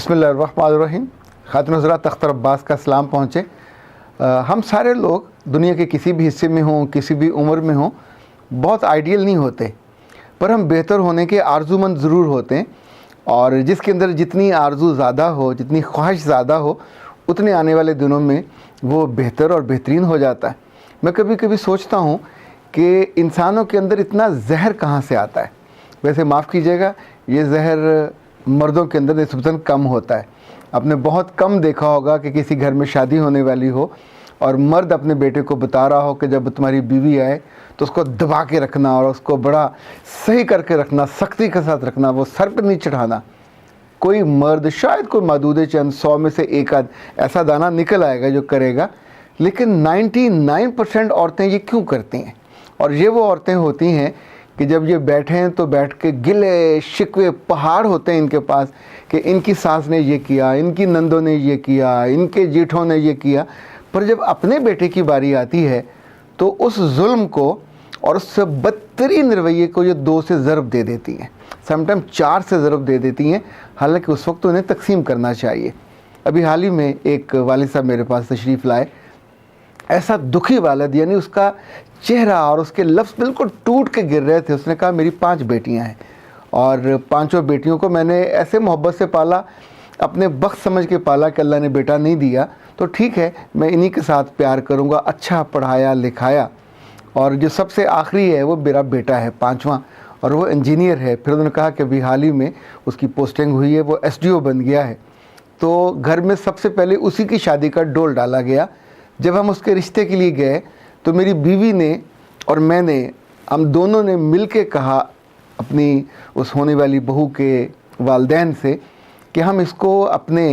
بسم اللہ الرحمن الرحیم. خاتون حضرات، تختر عباس کا سلام پہنچے. ہم سارے لوگ دنیا کے کسی بھی حصے میں ہوں، کسی بھی عمر میں ہوں، بہت آئیڈیل نہیں ہوتے، پر ہم بہتر ہونے کے آرزو مند ضرور ہوتے ہیں. اور جس کے اندر جتنی آرزو زیادہ ہو، جتنی خواہش زیادہ ہو، اتنے آنے والے دنوں میں وہ بہتر اور بہترین ہو جاتا ہے. میں کبھی کبھی سوچتا ہوں کہ انسانوں کے اندر اتنا زہر کہاں سے آتا ہے. ویسے معاف کیجیے گا، یہ زہر مردوں کے اندر نسبتاً کم ہوتا ہے. آپ نے بہت کم دیکھا ہوگا کہ کسی گھر میں شادی ہونے والی ہو اور مرد اپنے بیٹے کو بتا رہا ہو کہ جب تمہاری بیوی آئے تو اس کو دبا کے رکھنا اور اس کو بڑا صحیح کر کے رکھنا، سختی کے ساتھ رکھنا، وہ سر پہ نہیں چڑھانا. کوئی مرد، شاید کوئی معدود چند 100 میں سے ایک آدھ ایسا دانہ نکل آئے گا جو کرے گا، لیکن 99% عورتیں یہ کیوں کرتی ہیں؟ اور یہ وہ عورتیں ہوتی ہیں کہ جب یہ بیٹھیں ہیں تو بیٹھ کے گلے شکوے پہاڑ ہوتے ہیں ان کے پاس کہ ان کی ساس نے یہ کیا، ان کی نندوں نے یہ کیا، ان کے جیٹھوں نے یہ کیا. پر جب اپنے بیٹے کی باری آتی ہے تو اس ظلم کو اور اس سے بدترین رویے کو یہ 2 سے ضرب دے دیتی ہیں، سم ٹائم 4 سے ضرب دے دیتی ہیں، حالانکہ اس وقت انہیں تقسیم کرنا چاہیے. ابھی حال ہی میں ایک والد صاحب میرے پاس تشریف لائے، ایسا دکھی والد، یعنی اس کا چہرہ اور اس کے لفظ بالکل ٹوٹ کے گر رہے تھے. اس نے کہا میری 5 بیٹیاں ہیں اور 5 بیٹیوں کو میں نے ایسے محبت سے پالا، اپنے بخت سمجھ کے پالا کہ اللہ نے بیٹا نہیں دیا تو ٹھیک ہے، میں انہی کے ساتھ پیار کروں گا. اچھا پڑھایا لکھایا، اور جو سب سے آخری ہے وہ میرا بیٹا ہے 5واں، اور وہ انجینئر ہے. پھر انہوں نے کہا کہ ابھی حال ہی میں اس کی پوسٹنگ ہوئی ہے، وہ SDO بن گیا ہے. تو گھر میں سب سے پہلے اسی کی شادی کا ڈول ڈالا گیا. جب ہم اس کے رشتے کے لیے گئے تو میری بیوی نے اور میں نے، ہم دونوں نے مل کے کہا اپنی اس ہونے والی بہو کے والدین سے کہ ہم اس کو اپنے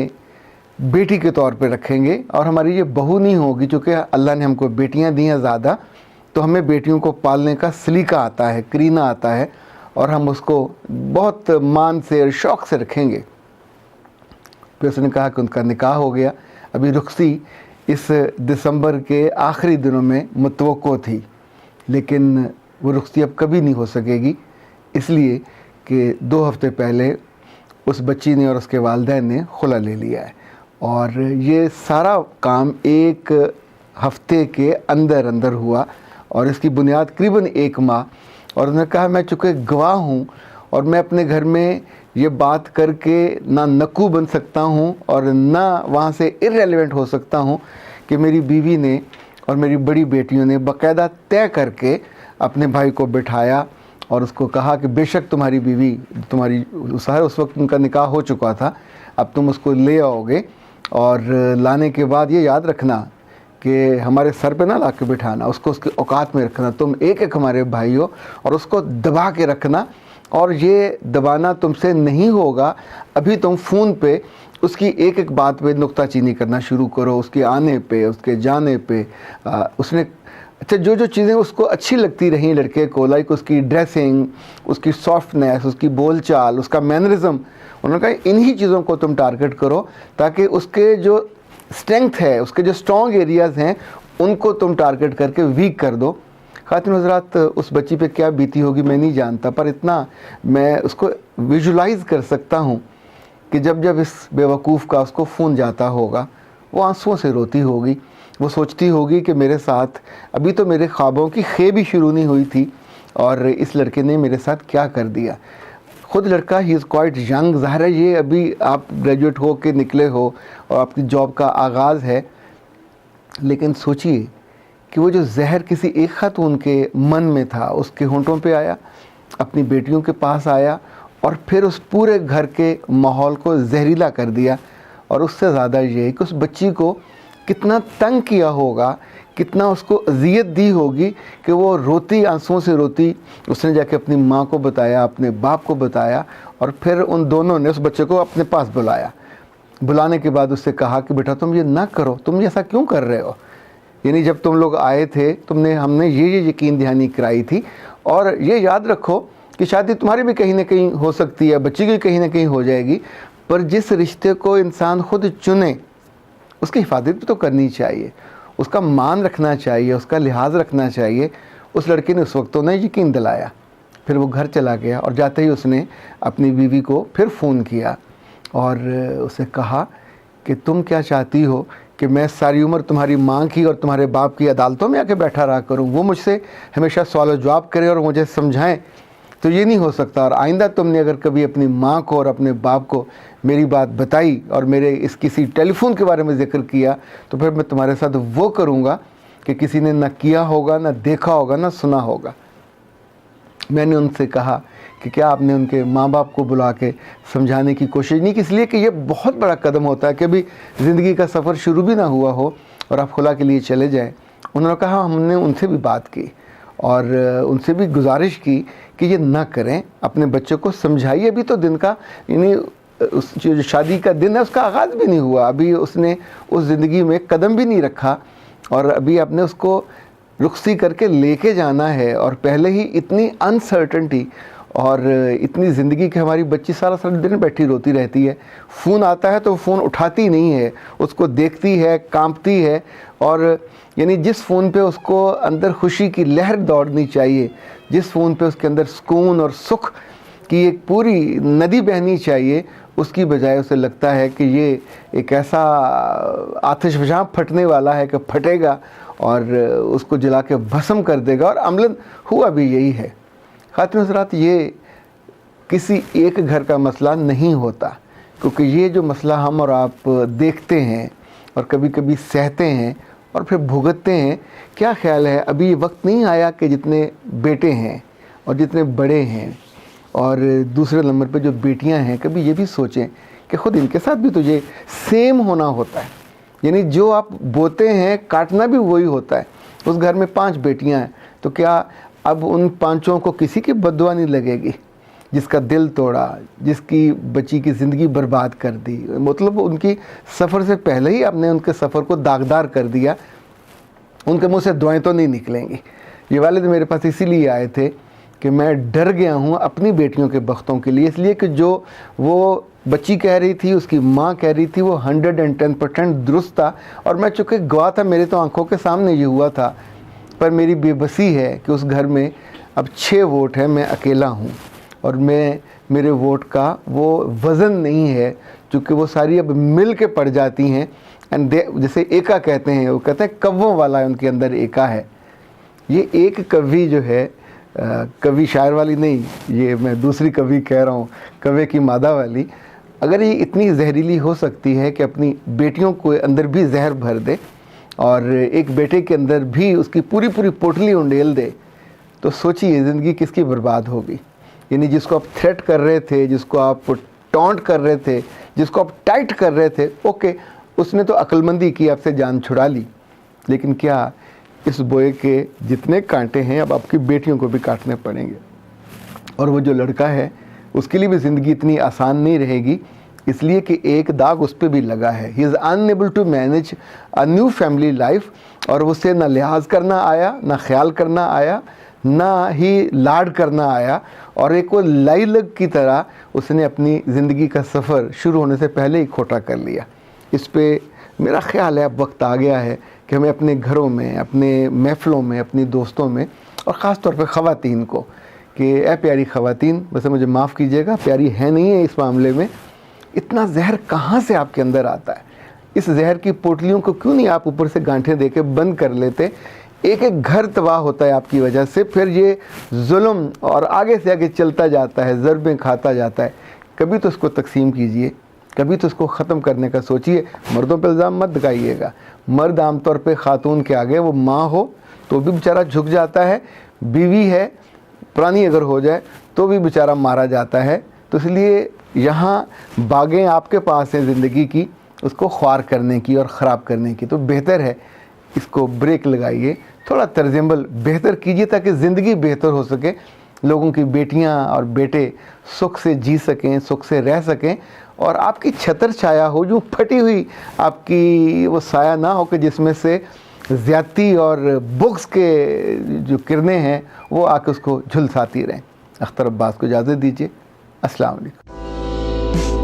بیٹی کے طور پہ رکھیں گے، اور ہماری یہ بہو نہیں ہوگی. چونکہ اللہ نے ہم کو بیٹیاں دی ہیں زیادہ، تو ہمیں بیٹیوں کو پالنے کا سلیقہ آتا ہے، کرینہ آتا ہے، اور ہم اس کو بہت مان سے اور شوق سے رکھیں گے. پھر اس نے کہا کہ ان کا نکاح ہو گیا. ابھی رخصتی اس دسمبر کے آخری دنوں میں متوقع تھی، لیکن وہ رخصتی اب کبھی نہیں ہو سکے گی، اس لیے کہ 2 ہفتے پہلے اس بچی نے اور اس کے والدین نے خلا لے لیا ہے. اور یہ سارا کام 1 ہفتے کے اندر اندر ہوا، اور اس کی بنیاد قریباً 1 ماہ. اور انہوں نے کہا میں چونکہ گواہ ہوں اور میں اپنے گھر میں یہ بات کر کے نہ نکو بن سکتا ہوں اور نہ وہاں سے ارریلیونٹ ہو سکتا ہوں کہ میری بیوی نے اور میری بڑی بیٹیوں نے باقاعدہ طے کر کے اپنے بھائی کو بٹھایا اور اس کو کہا کہ بے شک تمہاری بیوی، تمہاری اس وقت ان کا نکاح ہو چکا تھا، اب تم اس کو لے آؤ گے، اور لانے کے بعد یہ یاد رکھنا کہ ہمارے سر پہ نہ لا کے بٹھانا، اس کو اس کے اوقات میں رکھنا، تم ایک ہمارے بھائی ہو، اور اس کو دبا کے رکھنا. اور یہ دبانا تم سے نہیں ہوگا، ابھی تم فون پہ اس کی ایک بات پہ نکتہ چینی کرنا شروع کرو، اس کے آنے پہ، اس کے جانے پہ. اس نے اچھا جو چیزیں اس کو اچھی لگتی رہیں لڑکے کو، لائک اس کی ڈریسنگ، اس کی سافٹنیس، اس کی بول چال، اس کا مینرزم، انہوں نے کہا انہی چیزوں کو تم ٹارگٹ کرو تاکہ اس کے جو اسٹرینگتھ ہے، اس کے جو اسٹرانگ ایریاز ہیں، ان کو تم ٹارگٹ کر کے ویک کر دو. خاتون حضرات، اس بچی پہ کیا بیتی ہوگی میں نہیں جانتا، پر اتنا میں اس کو ویژولائز کر سکتا ہوں کہ جب اس بے وقوف کا اس کو فون جاتا ہوگا، وہ آنسوؤں سے روتی ہوگی. وہ سوچتی ہوگی کہ میرے ساتھ ابھی تو میرے خوابوں کی خے بھی شروع نہیں ہوئی تھی، اور اس لڑکے نے میرے ساتھ کیا کر دیا. خود لڑکا ہی از کوائٹ ینگ، ظاہر ہے یہ ابھی آپ گریجویٹ ہو کے نکلے ہو اور اپنی جاب کا آغاز ہے، لیکن سوچئے کہ وہ جو زہر کسی ایک خاتون کے من میں تھا، اس کے ہونٹوں پہ آیا، اپنی بیٹیوں کے پاس آیا، اور پھر اس پورے گھر کے ماحول کو زہریلا کر دیا. اور اس سے زیادہ یہ کہ اس بچی کو کتنا تنگ کیا ہوگا، کتنا اس کو اذیت دی ہوگی کہ وہ روتی، آنسوؤں سے روتی. اس نے جا کے اپنی ماں کو بتایا، اپنے باپ کو بتایا، اور پھر ان دونوں نے اس بچے کو اپنے پاس بلایا. بلانے کے بعد اس سے کہا کہ بیٹا تم یہ نہ کرو، تم ایسا کیوں کر رہے ہو؟ یعنی جب تم لوگ آئے تھے ہم نے یہ یقین دہانی کرائی تھی، اور یہ یاد رکھو کہ شادی تمہاری بھی کہیں نہ کہیں ہو سکتی ہے، بچی کی کہیں نہ کہیں ہو جائے گی، پر جس رشتے کو انسان خود چنے اس کی حفاظت بھی تو کرنی چاہیے، اس کا مان رکھنا چاہیے، اس کا لحاظ رکھنا چاہیے. اس لڑکے نے اس وقت تو نہیں یقین دلایا. پھر وہ گھر چلا گیا، اور جاتے ہی اس نے اپنی بیوی کو پھر فون کیا اور اسے کہا کہ تم کیا چاہتی ہو کہ میں ساری عمر تمہاری ماں کی اور تمہارے باپ کی عدالتوں میں آ کے بیٹھا رہا کروں؟ وہ مجھ سے ہمیشہ سوال و جواب کرے اور مجھے سمجھائیں؟ تو یہ نہیں ہو سکتا، اور آئندہ تم نے اگر کبھی اپنی ماں کو اور اپنے باپ کو میری بات بتائی اور میرے اس کسی ٹیلی فون کے بارے میں ذکر کیا تو پھر میں تمہارے ساتھ وہ کروں گا کہ کسی نے نہ کیا ہوگا، نہ دیکھا ہوگا، نہ سنا ہوگا۔ میں نے ان سے کہا کہ کیا آپ نے ان کے ماں باپ کو بلا کے سمجھانے کی کوشش نہیں کی؟ اس لیے کہ یہ بہت بڑا قدم ہوتا ہے کہ ابھی زندگی کا سفر شروع بھی نہ ہوا ہو اور آپ خلا کے لیے چلے جائیں۔ انہوں نے کہا ہم نے ان سے بھی بات کی اور ان سے بھی گزارش کی کہ یہ نہ کریں، اپنے بچوں کو سمجھائیے۔ ابھی تو دن کا یعنی اس جو شادی کا دن ہے اس کا آغاز بھی نہیں ہوا، ابھی اس نے اس زندگی میں قدم بھی نہیں رکھا، اور ابھی آپ نے اس کو رخصتی کر کے لے کے جانا ہے، اور پہلے ہی اتنی انسرٹنٹی اور اتنی زندگی کہ ہماری بچی سارا دن بیٹھی روتی رہتی ہے، فون آتا ہے تو وہ فون اٹھاتی نہیں ہے، اس کو دیکھتی ہے، کانپتی ہے، اور یعنی جس فون پہ اس کو اندر خوشی کی لہر دوڑنی چاہیے، جس فون پہ اس کے اندر سکون اور سکھ کی ایک پوری ندی بہنی چاہیے، اس کی بجائے اسے لگتا ہے کہ یہ ایک ایسا آتش فشاں پھٹنے والا ہے کہ پھٹے گا اور اس کو جلا کے بھسم کر دے گا، اور عملاً ہوا بھی یہی ہے۔ خواتین حضرات، یہ کسی ایک گھر کا مسئلہ نہیں ہوتا، کیونکہ یہ جو مسئلہ ہم اور آپ دیکھتے ہیں اور کبھی کبھی سہتے ہیں اور پھر بھگتتے ہیں، کیا خیال ہے ابھی یہ وقت نہیں آیا کہ جتنے بیٹے ہیں اور جتنے بڑے ہیں اور دوسرے نمبر پہ جو بیٹیاں ہیں، کبھی یہ بھی سوچیں کہ خود ان کے ساتھ بھی تو یہ سیم ہونا ہوتا ہے، یعنی جو آپ بوتے ہیں کاٹنا بھی وہی ہوتا ہے۔ اس گھر میں 5 بیٹیاں ہیں تو کیا اب ان 5 کو کسی کی بد دعا نہیں لگے گی؟ جس کا دل توڑا، جس کی بچی کی زندگی برباد کر دی، مطلب ان کی سفر سے پہلے ہی آپ نے ان کے سفر کو داغدار کر دیا، ان کے منہ سے دعائیں تو نہیں نکلیں گی۔ یہ والد میرے پاس اسی لیے آئے تھے کہ میں ڈر گیا ہوں اپنی بیٹیوں کے بختوں کے لیے، اس لیے کہ جو وہ بچی کہہ رہی تھی، اس کی ماں کہہ رہی تھی، وہ 110% درست تھا، اور میں چونکہ گواہ تھا، میرے تو آنکھوں کے سامنے یہ ہوا تھا، پر میری بے بسی ہے کہ اس گھر میں اب 6 ووٹ ہیں، میں اکیلا ہوں، اور میرے ووٹ کا وہ وزن نہیں ہے، چونکہ وہ ساری اب مل کے پڑ جاتی ہیں، جیسے ایکا کہتے ہیں، وہ کہتے ہیں کووں والا ہے ان کے اندر ایکا ہے۔ یہ ایک کوی جو ہے، کوی شاعر والی نہیں، یہ میں دوسری کوی کہہ رہا ہوں، کوے کی مادہ والی، اگر یہ اتنی زہریلی ہو سکتی ہے کہ اپنی بیٹیوں کو اندر بھی زہر بھر دے اور ایک بیٹے کے اندر بھی اس کی پوری پوٹلی انڈیل دے، تو سوچیے زندگی کس کی برباد ہوگی۔ یعنی جس کو آپ تھریٹ کر رہے تھے، جس کو آپ ٹونٹ کر رہے تھے، جس کو آپ ٹائٹ کر رہے تھے، اوکے اس نے تو عقل مندی کی، آپ سے جان چھڑا لی، لیکن کیا اس بوئے کے جتنے کانٹے ہیں اب آپ کی بیٹیوں کو بھی کاٹنے پڑیں گے، اور وہ جو لڑکا ہے اس کے لیے بھی زندگی اتنی آسان نہیں رہے گی، اس لیے کہ ایک داغ اس پہ بھی لگا ہے۔ He is enable to manage a new family life, اور اسے نہ لحاظ کرنا آیا، نہ خیال کرنا آیا، نہ ہی لاڈ کرنا آیا، اور ایک وہ لائی لگ کی طرح اس نے اپنی زندگی کا سفر شروع ہونے سے پہلے ہی کھوٹا کر لیا۔ اس پہ میرا خیال ہے اب وقت آ گیا ہے کہ ہمیں اپنے گھروں میں، اپنے محفلوں میں، اپنی دوستوں میں، اور خاص طور پہ خواتین کو، کہ اے پیاری خواتین، ویسے مجھے معاف کیجیے گا، پیاری ہے نہیں ہے اس معاملے میں، اتنا زہر کہاں سے آپ کے اندر آتا ہے؟ اس زہر کی پوٹلیوں کو کیوں نہیں آپ اوپر سے گانٹھیں دے کے بند کر لیتے؟ ایک ایک گھر تباہ ہوتا ہے آپ کی وجہ سے، پھر یہ ظلم اور آگے سے آگے چلتا جاتا ہے، ضربیں کھاتا جاتا ہے۔ کبھی تو اس کو تقسیم کیجئے، کبھی تو اس کو ختم کرنے کا سوچئے۔ مردوں پہ الزام مت دکھائیے گا، مرد عام طور پہ خاتون کے آگے، وہ ماں ہو تو بھی بیچارہ جھک جاتا ہے، بیوی ہے پرانی اگر ہو جائے تو بھی بیچارہ مارا جاتا ہے۔ تو اس لیے یہاں باغیں آپ کے پاس ہیں زندگی کی، اس کو خوار کرنے کی اور خراب کرنے کی، تو بہتر ہے اس کو بریک لگائیے، تھوڑا طرز عمل بہتر کیجیے تاکہ زندگی بہتر ہو سکے، لوگوں کی بیٹیاں اور بیٹے سکھ سے جی سکیں، سکھ سے رہ سکیں، اور آپ کی چھتر چھایا ہو، جو پھٹی ہوئی آپ کی وہ سایہ نہ ہو کہ جس میں سے زیادتی اور بغض کے جو کرنیں ہیں وہ آ کے اس کو جھلساتی رہیں۔ اختر عباس کو اجازت دیجیے، السلام علیکم۔